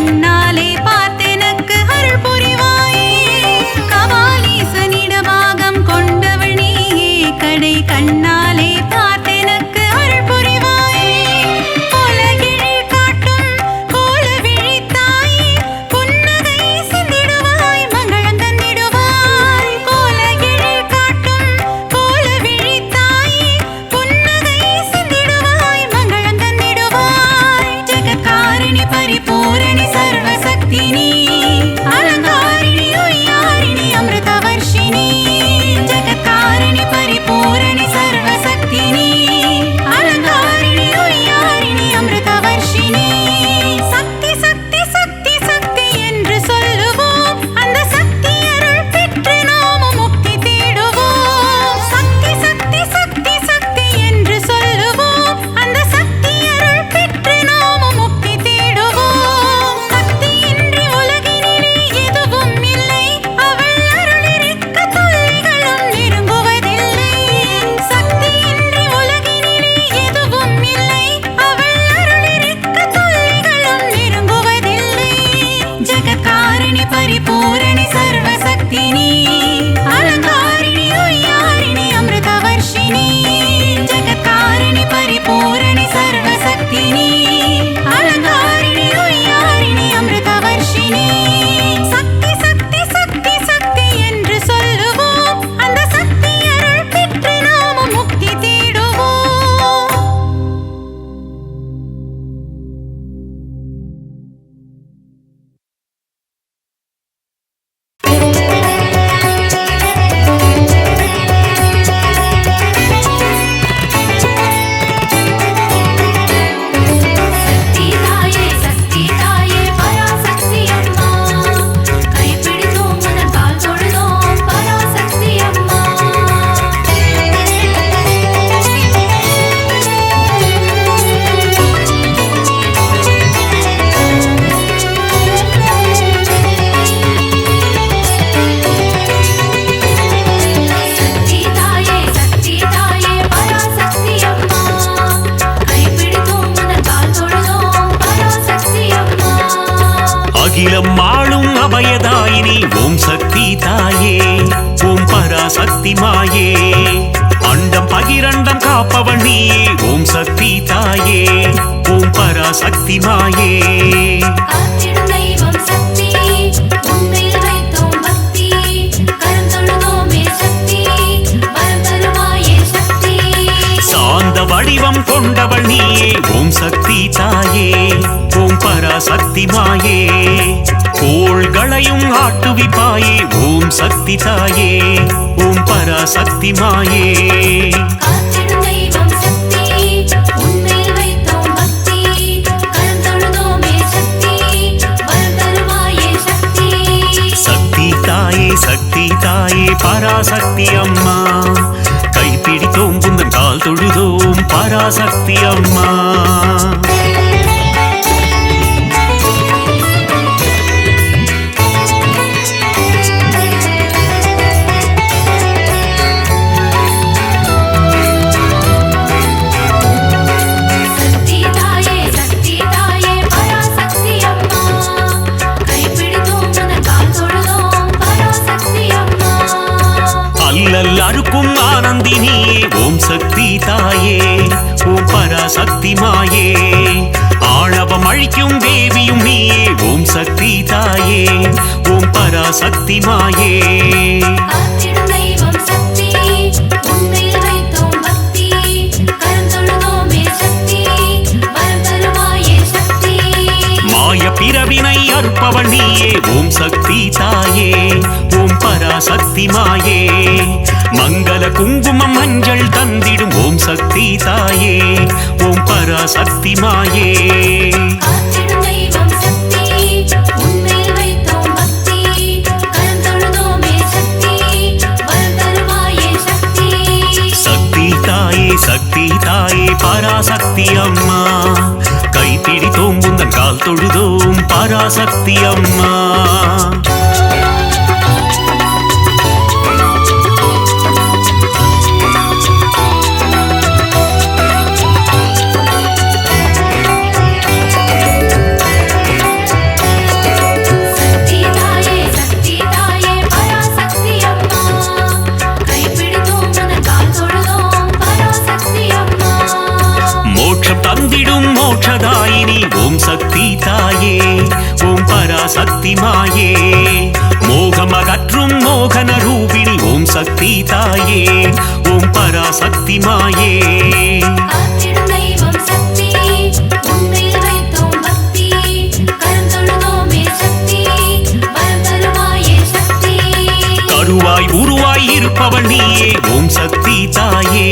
கண்ணாலே பார்த்தெனக்கு அருள் புரிவாயே கபாலீசனிடபாகம் கொண்டவள் நீயே கடை கண்ணாலே பார்த்தெனக்கு அருள் புரிவாயே உலகிழில் காட்டும் கோல விழித்தாயே புன்னகை சிந்திடுவாய் மங்களம் தந்திடுவாய் உலகிழில் காட்டும் கோல விழித்தாயே புன்னகை சிந்திடுவாய் மங்களம் தந்திடுவாய் ஜெகத்காரிணி பரிபூரணி சர்வசக்தினி அலங்காரிணி உய்யாரிணி அமிர்தவர்ஷினி ஜெகத்காரிணி பரிபூரணி சர்வசக்தினி அலங்காரிணி உய்யாரிணி அமிர்தவர்ஷினி சக்தி சக்தி சக்தி சக்தி என்று சொல்லுவோம் அந்த சக்தி அருள் பெற்று நாமும் முக்தி தேடுவோம் சக்தி சக்தி சக்தி சக்தி என்று சொல்லுவோம் அந்த சக்தி அருள் பெற்று நாமும் முக்தி தேடுவோம் சக்தியின்றி உலகினிலே எதுவும் இல்லை அவள் அருள் இருக்க தொல்லைகளும் நெருங்குவதில்லை சக்தியின்றி உலகினிலே எதுவும் இல்லை அவள் அருள் இருக்க தொல்லைகளும் நெருங்குவதில்லை ஜெகத்காரிணி பரிபூரணி சர்வசக்தினி அலங்காரிணி உய்யாரிணி அமிர்தவர்ஷினி ஜெகத்காரிணி பரிபூரணி சர்வசக்தினி அலங்காரிணி உய்யாரிணி அமிர்தவர்ஷினி சக்தி சக்தி சக்தி சக்தி என்று சொல்லுவோம் அந்த சக்தி அருள் பெற்று நாமும் முக்தி தேடுவோம் சக்தி தாயே பராசக்தி அம்மா கைப்பிடித்தோம் உனது கால் தொழுதோம் பராசக்தி அம்மா சக்தி தாயே பராசக்தி அம்மா கைப்பிடித்தோம் உனது கால் தொழுதோம் பராசக்தி அம்மா அகிலம் ஆளும் அபயதாயினி ஓம் சக்தி தாயே ஓம் பராசக்தி மாயே அண்டம் பகிரண்டம் காப்பவள் நீயே ஓம் சக்தி தாயே ஓம் பராசக்தி மாயே காத்திடும் தெய்வம் சக்தி உன்மேல் வைத்தோம் பக்தி கரம் தொழுதோமே சக்தி வரம் தருவாயே சக்தி சாந்த வடிவம் கொண்டவள் நீயே ஓம் சக்தி தாயே ஓம் பராசக்தி மாயே கோள்களையும் ஆட்டுவிப்பாயே ஓம் சக்தி தாயே ஓம் பராசக்தி மாயே காத்திடும் தெய்வம் சக்தி உன்மேல் வைத்தோம் பக்தி கரம் தொழுதோமே சக்தி வரம் தருவாயே சக்தி சக்தி தாயே பராசக்தி அம்மா கைப்பிடித்தோம் புந்தன் கால் தொழுதோம் பராசக்தி அம்மா சக்தி தாயே பராசக்தி அம்மா கைப்பிடித்தோம் உனது கால் தொழுதோம் பராசக்தி அம்மா அல்லல் அறுக்கும் ஆனந்தினியே ஓம் சக்தி தாயே ஓம் பராசக்தி மாயே ஆணவம் அழிக்கும் தேவியும் நீயே ஓம் சக்தி தாயே ஓம் பராசக்தி மாயே காத்திடும் தெய்வம் சக்தி உன்மேல் வைத்தோம் பக்தி கரம் தொழுதோமே சக்தி வரம் தருவாயே சக்தி மாய பிறவினை அறுப்பவள் நீயே ஓம் சக்தி தாயே ஓம் பராசக்தி மாயே மங்கள குங்குமம் மஞ்சள் தந்திடும் ஓம் சக்தி தாயே ஓம் பராசக்தி மாயே காத்திடும் தெய்வம் சக்தி உன்மேல் வைத்தோம் பக்தி கரம் தொழுதோமே சக்தி வரம் தருவாயே சக்தி சக்தி தாயே பராசக்தி அம்மா கைப்பிடித்தோம் புந்தன் கால் தொழுதோம் பராசக்தி அம்மா பராசக்தி மாயே மோகமகற்றும் மோகன ரூபிணி ஓம் சக்தி தாயே ஓம் பராசக்தி மாயே காத்திடும் தெய்வம் சக்தி உன்மேல் வைத்தோம் பக்தி கரம் தொழுதோமே சக்தி வரம் தருவாயே சக்தி கருவாய் உருவாய் இருப்பவள் நீயே ஓம் சக்தி தாயே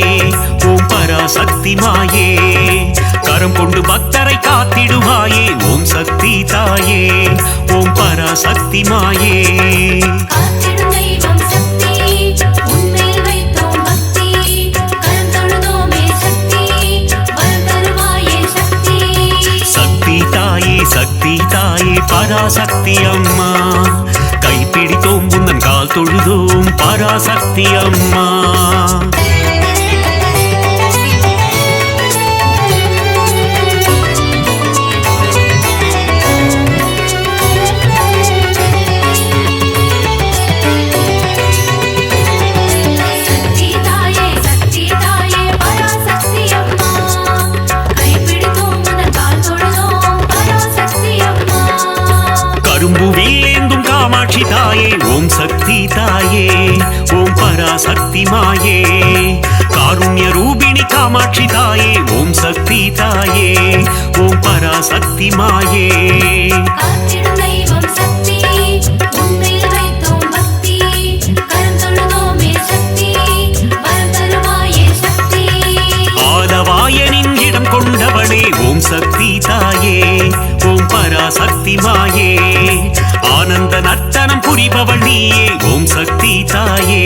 ஓம் பராசக்தி மாயே கரம் கொண்டு பக்தரை காத்திடுவாயே ஓம் சக்தி தாயே ஓம் பராசக்தி மாயே காத்திடும் தெய்வம் சக்தி உன்மேல் வைத்தோம் பக்தி கரம் தொழுதோமே சக்தி வரம் தருவாயே சக்தி சக்தி தாயே பராசக்தி அம்மா கைப்பிடித்தோம் உந்தன் கால் தொழுதோம் பராசக்தி அம்மா சக்தி தாயே பராசக்தி அம்மா கைப்பிடித்தோம் உந்தன் கால் தொழுதோம் பராசக்தி அம்மா கரும்பு வில்லேந்தும் காமாட்சி தாயே ஓம் சக்தி தாயே ஓம் பராசக்தி மாயே காருண்ய ரூபிணி காமாட்சி தாயே ஓம் சக்தி தாயே ஓம் பராசக்தி மாயே காத்திடும் தெய்வம் சக்தி உன்மேல் வைத்தோம் பக்தி கரம் தொழுதோமே சக்தி வரம் தருவாயே சக்தி ஆலவாயனின் இடம் கொண்டவளே ஓம் சக்தி தாயே ஓம் பராசக்தி மாயே ஆனந்த நர்த்தனம் புரிபவள் நீயே ஓம் சக்தி தாயே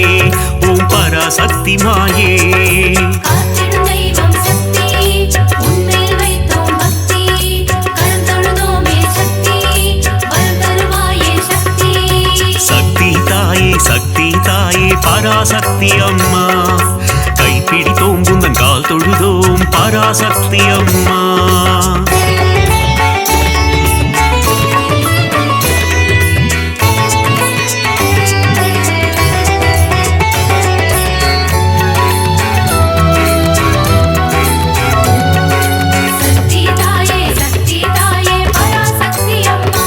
ஓம் பராசக்தி மாயே காத்திடும் தெய்வம் சக்தி உன்மேல் வைத்தோம் பக்தி கரம் தொழுதோமே சக்தி வரம் தருவாயே சக்தி சக்தி தாயே பராசக்தி அம்மா கைப்பிடித்தோம் உந்தன் கால் தொழுதோம் பராசக்தி அம்மா சக்தி தாயே பராசக்தி அம்மா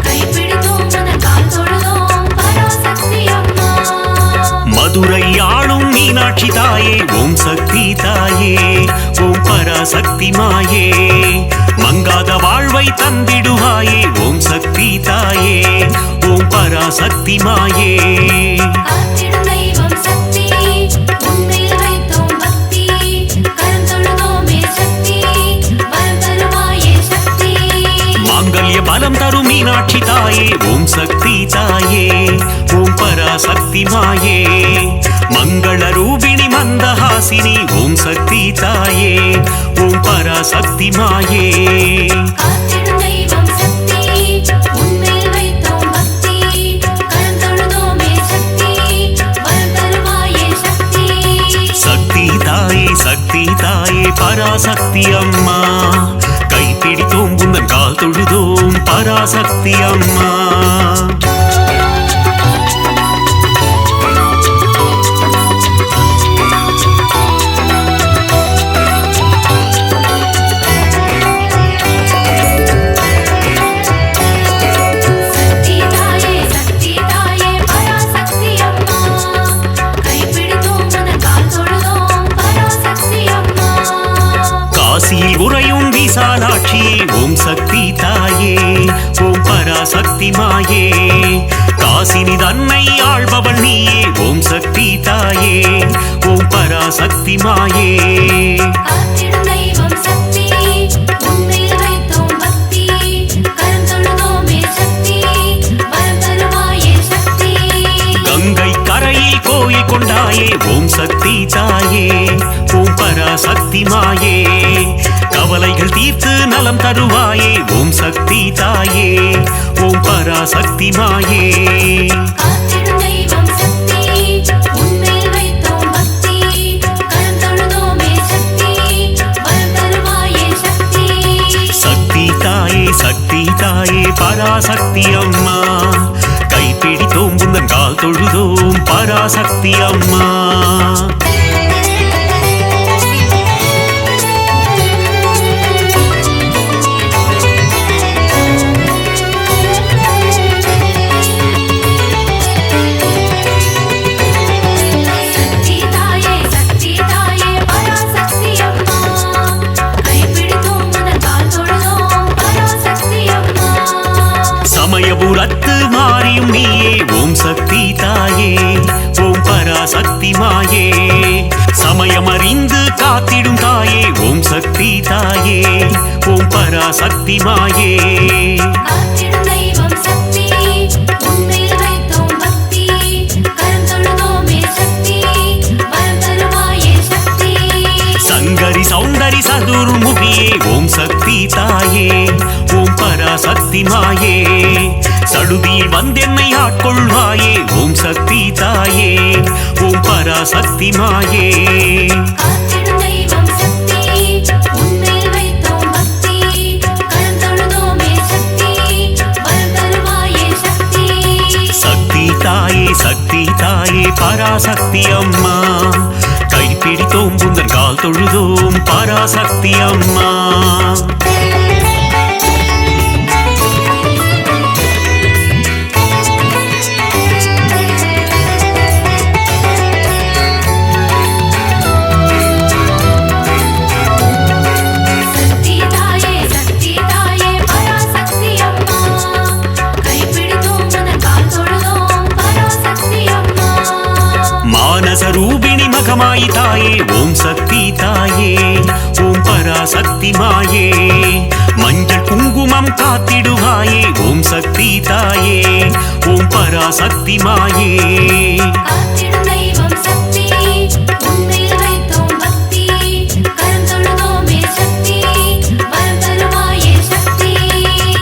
கைப்பிடித்தோம் உந்தன் கால் தொழுதோம் பராசக்தி அம்மா மதுரை ஆளும் மீனாட்சி தாயே ஓம் சக்தி தாயே ஓம் பராசக்தி மாயே மங்காத வாழ்வை தந்திடுவாயே ஓம் சக்தி தாயே ஓம் பராசக்தி மாயே காத்திடும் தெய்வம் சக்தி உன்மேல் வைத்தோம் பக்தி கரம் தொழுதோமே சக்தி வரம் தருவாயே சக்தி மாங்கல்ய பலம் தரும் மீனாட்சி தாயே ஓம் சக்தி தாயே ஓம் பராசக்தி மாயே மங்கள ரூபிணி மந்தஹாசினி ஓம் சக்தி தாயே ஓம் பராசக்தி மாயே காத்திடும் தெய்வம் சக்தி உன்மேல் வைத்தோம் பக்தி கரம் தொழுதோமே சக்தி வரம் தருவாயே சக்தி சக்தி தாயே பராசக்தி அம்மா கைப்பிடித்தோம் உந்தன் கால் தொழுதோம் பராசக்தி அம்மா சக்தி தாயே பராசக்தி அம்மா கைப்பிடித்தோம் உந்தன் கால் தொழுதோம் பராசக்தி அம்மா காசியில் உறையும் விசாலாட்சியே ஓம் சக்தி தாயே ஓம் பராசக்தி மாயே காசினி தன்னை ஆள்பவள் நீயே ஓம் சக்தி தாயே ஓம் பராசக்தி மாயே காத்திடும் தெய்வம் சக்தி உன்மேல் வைத்தோம் பக்தி கரம் தொழுதோமே சக்தி வரம் தருவாயே சக்தி கங்கை கரையில் கோயில் கொண்டாயே ஓம் சக்தி தாயே ஓம் பராசக்தி மாயே கவலைகள் தீர்த்து நலம் தருவாயே ஓம் சக்தி தாயே ஓம் பராசக்தி மாயே காத்திடும் தெய்வம் சக்தி உன்மேல் வைத்தோம் பக்தி கரம் தொழுதோமே சக்தி வரம் தருவாயே சக்தி சக்தி தாயே பராசக்தி அம்மா கைப்பிடித்தோம் உந்தன் கால் தொழுதோம் பராசக்தி அம்மா சமயபுரத்து மாறியும் நீயே ஓம் சக்தி தாயே ஓம் பராசக்தி மாயே சமயமறிந்து காத்திடும் தாயே ஓம் சக்தி தாயே ஓம் பராசக்தி மாயே காத்திடும் தெய்வம் சக்தி உன்மேல் வைத்தோம் பக்தி கரம் தொழுதோமே சக்தி வரம் தருவாயே சக்தி சங்கரி சௌந்தரி சதுர்முகியே ஓம் சக்தி தாயே ஓம் பராசக்தி மாயே சடுதியில் வந்தென்னை ஆட்கொள்வாயே ஓம் சக்தி தாயே ஓம் பராசக்தி மாயே காத்திடும் தெய்வம் சக்தி உன்மேல் வைத்தோம் பக்தி கரம் தொழுதோமே சக்தி வரம் தருவாயே சக்தி சக்தி தாயே பராசக்தி அம்மா கைப்பிடித்தோம் புந்தன் கால் தொழுதோம் பராசக்தி அம்மா சக்தி தாயே பராசக்தி அம்மா கைப்பிடித்தோம் உந்தன் கால் தொழுதோம் பராசக்தி அம்மா மானசரூபிணி மகமாயி தாயே ஓம் சக்தி தாயே ஓம் பராசக்தி மாயே மஞ்சள் குங்குமம் காத்திடுவாயே ஓம் சக்தி தாயே ஓம் பராசக்தி மாயே காத்திடும் தெய்வம் சக்தி உன்மேல் வைத்தோம் பக்தி கரம் தொழுதோமே சக்தி வரம் தருவாயே சக்தி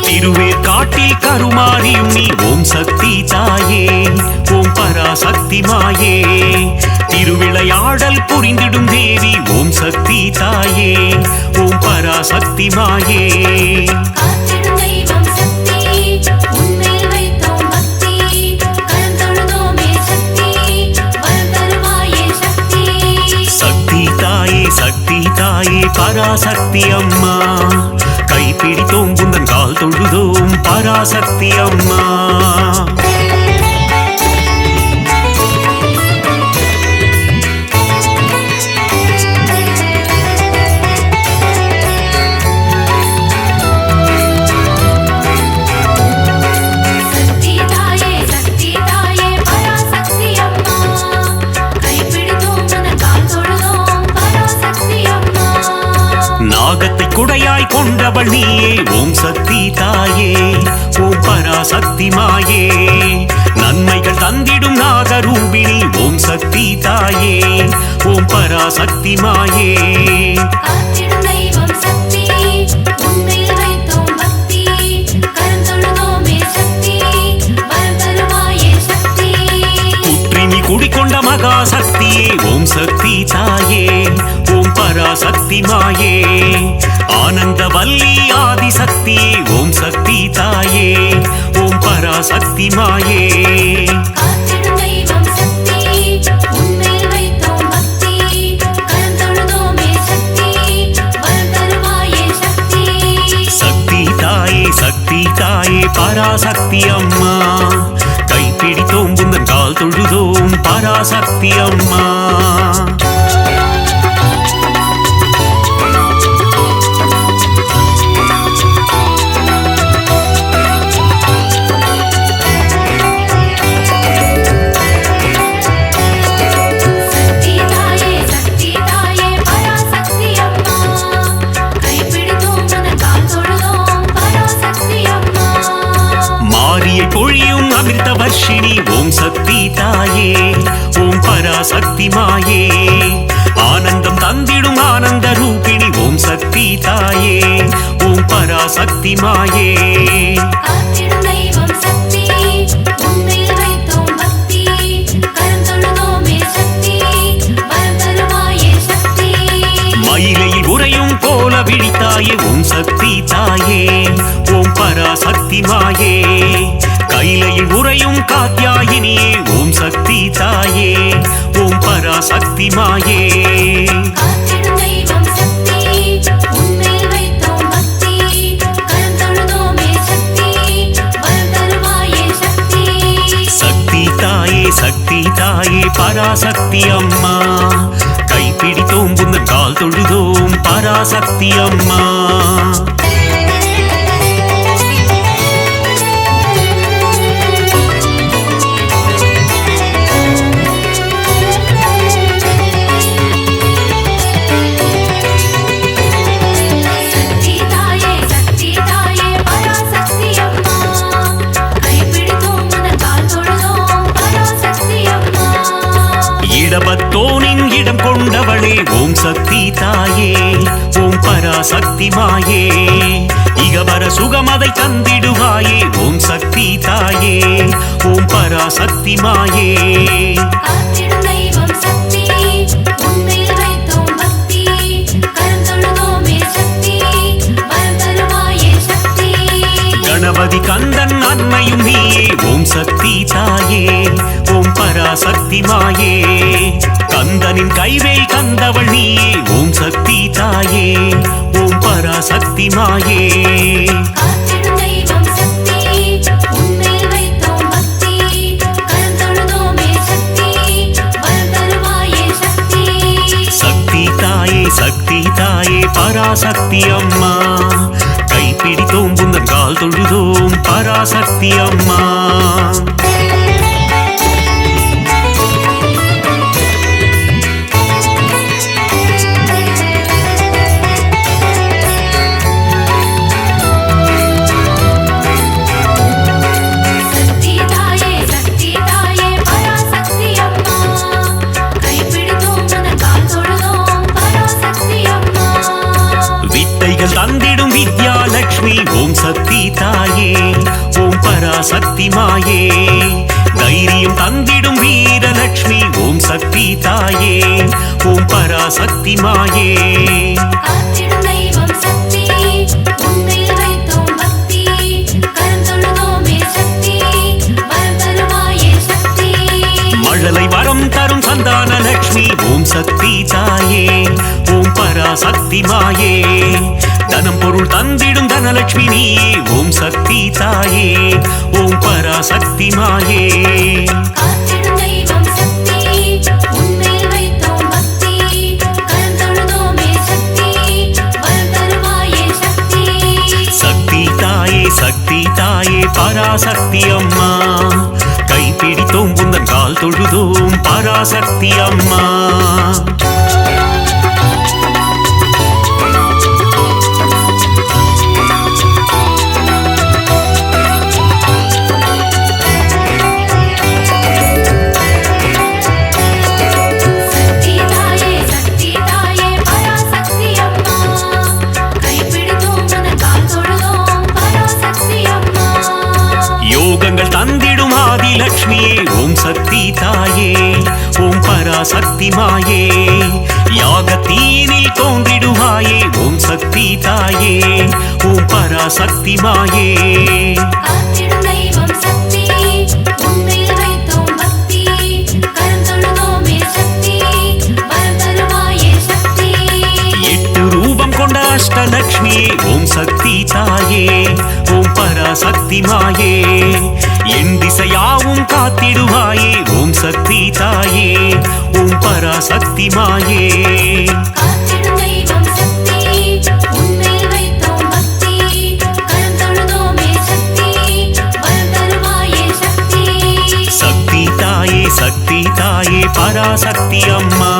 திருவேற் காட்டில் கருமாறியும் நீ ஓம் சக்தி தாயே ஓம் பராசக்தி மாயே திருவிளையாடல் புரிந்திடும் தேவி ஓம் சக்தி தாயே ஓம் பராசக்தி மாயே காத்திடும் தெய்வம் சக்தி உன்மேல் வைத்தோம் பக்தி கரம் தொழுதோமே சக்தி வரம் தருவாயே சக்தி சக்தி தாயே பராசக்தி அம்மா கைப்பிடித்தோம் புந்தன் கால் தொழுதோம் பராசக்தி அம்மா சக்தி தாயே பராசக்தி அம்மா கைப்பிடித்தோம் உந்தன் கால் தொழுதோம் பராசக்தி அம்மா நாகத்தை குடையாய் கொண்டவள் நீயே ஓம் சக்தி தாயே ஓம் பராசக்தி மாயே நன்மைகள் தந்திடும் நாகரூபிணி ஓம் சக்தி தாயே ஓம் பராசக்தி மாயே காத்திடும் தெய்வம் சக்தி உன்மேல் வைத்தோம் பக்தி கரம் தொழுதோமே சக்தி வரம் தருவாயே சக்தி குற்றினி குடிக்கொண்ட மகாசக்தியே ஓம் சக்தி தாயே ஓம் பராசக்தி மாயே ஆனந்த வல்லி ஆதிசக்தியே ஓம் சக்தி தாயே ஓம் பராசக்தி மாயே காத்திடும் தெய்வம் சக்தி உன்மேல் வைத்தோம் பக்தி கரம் தொழுதோமே சக்தி வரம் தருவாயே சக்தி சக்தி தாயே பராசக்தி அம்மா கைப்பிடித்தோம் புந்தன் கால் தொழுதோம் பராசக்தி அம்மா சக்தி தாயே பராசக்தி அம்மா கைப்பிடித்தோம் உந்தன் கால் தொழுதோம் பராசக்தி அம்மா மாரியை பொழியும் அமிர்த வர்ஷினி ஓம் சக்தி தாயே ஓம் பராசக்தி மாயே ஆனந்தம் தந்திடும் ஆனந்த ரூபிணி ஓம் சக்தி தாயே ஓம் பராசக்தி மாயே காத்திடும் தெய்வம் சக்தி உன்மேல் வைத்தோம் பக்தி கரம் தொழுதோமே சக்தி வரம் தருவாயே சக்தி மயிலையில் உறையும் கோல விழித்தாயே ஓம் சக்தி தாயே ஓம் பராசக்தி மாயே கைலையில் உறையும் காத்யாயினியே ஓம் சக்தி தாயே ஓம் பராசக்தி மாயே காத்திடும் தெய்வம் சக்தி உன்மேல் வைத்தோம் பக்தி கரம் தொழுதோமே சக்தி வரம் தருவாயே சக்தி சக்தி தாயே பராசக்தி அம்மா கைப்பிடித்தோம் புந்தன் கால் தொழுதோம் பராசக்தி அம்மா பராசக்தி மாயே இகவர சுகமதை தந்திடுவாயே ஓம் சக்தி தாயே ஓம் பராசக்தி மாயே காத்திடும் தெய்வம் சக்தி உன்மேல் வைத்தோம் பக்தி கரம் தொழுதோமே சக்தி வரம் தருவாயே சக்தி கணபதி கந்தன் அன்னையும் நீயே ஓம் சக்தி தாயே ஓம் பராசக்தி மாயே கந்தனின் கைவேல் கந்தவள் நீயே ஓம் சக்தி தாயே ஓம் பராசக்தி மாயே காத்திடும் தெய்வம் சக்தி உன்மேல் வைத்தோம் பக்தி கரம் தொழுதோமே சக்தி வரம் தருவாயே சக்தி சக்தி தாயே பராசக்தி அம்மா கைப்பிடித்தோம் புந்தன் கால் தொழுதோம் பராசக்தி அம்மா சக்தி தாயே பராசக்தி அம்மா கைப்பிடித்தோம் உந்தன் கால் தொழுதோம் பராசக்தி அம்மா வித்தைகள் தந்திடும் வித்யாலட்சுமி ஓம் சக்தி தாயே ஓம் பராசக்தி மாயே தைரியம் தந்திடும் வீரலட்சுமி ஓம் சக்தி தாயே ஓம் பராசக்தி மாயே காத்திடும் தெய்வம் சக்தி உன்மேல் வைத்தோம் பக்தி கரம் தொழுதோமே சக்தி வரம் தருவாயே சக்தி மழலை வரம் தரும் சந்தான லட்சுமி ஓம் சக்தி தாயே ஓம் பராசக்தி மாயே தனம் பொருள் தந்திடும் தனலட்சுமி நீயே ஓம் சக்தி தாயே ஓம் பராசக்தி மாயே காத்திடும் தெய்வம் சக்தி உன்மேல் வைத்தோம் பக்தி கரம் தொழுதோமே சக்தி வரம் தருவாயே சக்தி சக்தி தாயே பராசக்தி அம்மா கைப்பிடித்தோம் புந்தன் கால் தொழுதோம் பராசக்தி அம்மா சக்தி தாயே பராசக்தி அம்மா கைப்பிடித்தோம் உந்தன் கால் தொழுதோம் பராசக்தி அம்மா யோகங்கள் தந்திடும் ஆதிலட்சுமியே ஓம் சக்தி தாயே ஓம் பராசக்தி மாயே யாகத்தீனில் தோன்றிடுவாயே ஓம் சக்தி தாயே ஓம் பராசக்தி மாயே காத்திடும் தெய்வம் சக்தி உன்மேல் வைத்தோம் பக்தி கரம் தொழுதோமே சக்தி வரம் தருவாயே சக்தி எட்டு ரூபம் கொண்ட அஷ்டலட்சுமியே ஓம் சக்தி தாயே ஓம் பராசக்தி மாயே என் திசையாவும் காத்திடுவாயே ஓம் சக்தி தாயே ஓம் பராசக்தி மாயே காத்திடும் தெய்வம் சக்தி உன்மேல் வைத்தோம் பக்தி கரம் தொழுதோமே சக்தி வரம் தருவாயே சக்தி சக்தி தாயே பராசக்தி அம்மா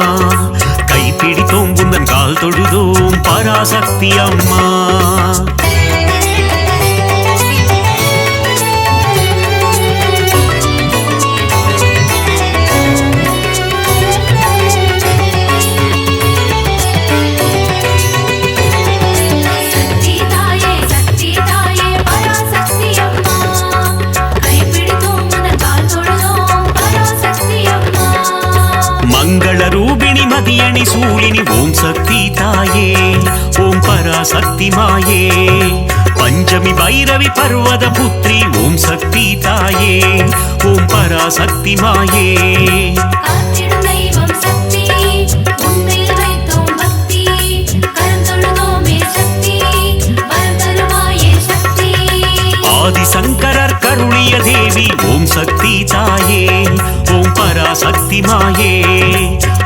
கைப்பிடித்தோம் புந்தன் கால் தொழுதோம் பராசக்தி அம்மா சக்தி தாயே பராசக்தி அம்மா கைப்பிடித்தோம் உந்தன் கால் தொழுதோம் பராசக்தி அம்மா மங்கள ரூபிணி மதியணி சூழினி ஓம் சக்தி தாயே ஓம் பராசக்தி மாயே பஞ்சமி பைரவி பர்வத புத்ரி ஓம் சக்தி தாயே ஓம் பராசக்தி மாயே காத்திடும் தெய்வம் சக்தி உன்மேல் வைத்தோம் பக்தி கரம் தொழுதோமே சக்தி வரம் தருவாயே சக்தி ஆதிசங்கரர் கருளிய தேவி ஓம் சக்தி தாயே ஓம் பராசக்தி மாயே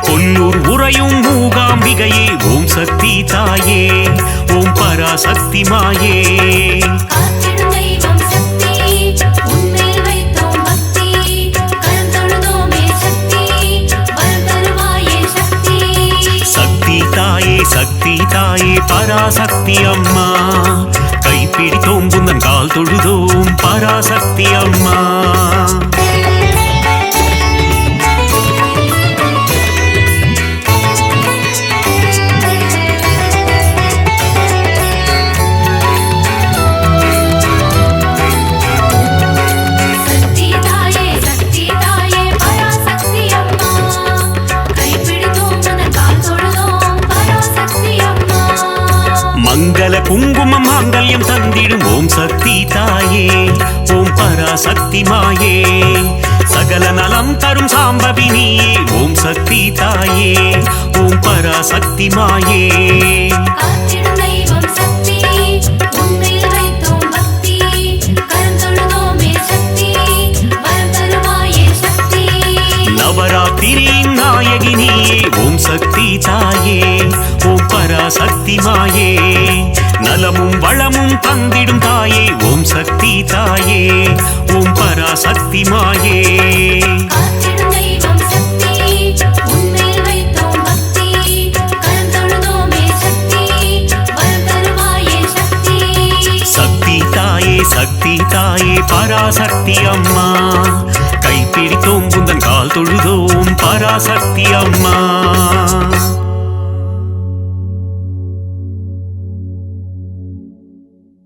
கொல்லூர் உறையும் மூகாம்பிகையே ஓம் சக்தி தாயே ஓம் பராசக்தி மாயே காத்திடும் தெய்வம் சக்தி உன்மேல் வைத்தோம் பக்தி கரம் தொழுதோமே சக்தி வரம் தருவாயே சக்தி சக்தி தாயே பராசக்தி அம்மா கைப்பிடித்தோம் புந்தன் கால் தொழுதோம் பராசக்தி அம்மா குங்குமம் மாங்கல்யம் தந்திடும் ஓம் சக்தி தாயே ஓம் பராசக்தி மாயே சகல நலம் தரும் சாம்பவி நீயே ஓம் சக்தி தாயே ஓம் பராசக்தி மாயே காத்திடும் தெய்வம் சக்தி உன்மேல் வைத்தோம் பக்தி கரம் தொழுதோமே சக்தி வரம் தருவாயே சக்தி நவராத்திரியின் நாயகி நீயே ஓம் சக்தி தாயே ஓம் பராசக்தி மாயே நலமும் வளமும் தந்திடும் தாயே ஓம் சக்தி தாயே ஓம் பராசக்தி மாயே காத்திடும் தெய்வம் சக்தி உன்மேல் வைத்தோம் பக்தி கரம் தொழுதோமே சக்தி வரம் தருவாயே சக்தி சக்தி தாயே பராசக்தி அம்மா கைப்பிடித்தோம் குந்தன் கால் தொழுதோம் பராசக்தி அம்மா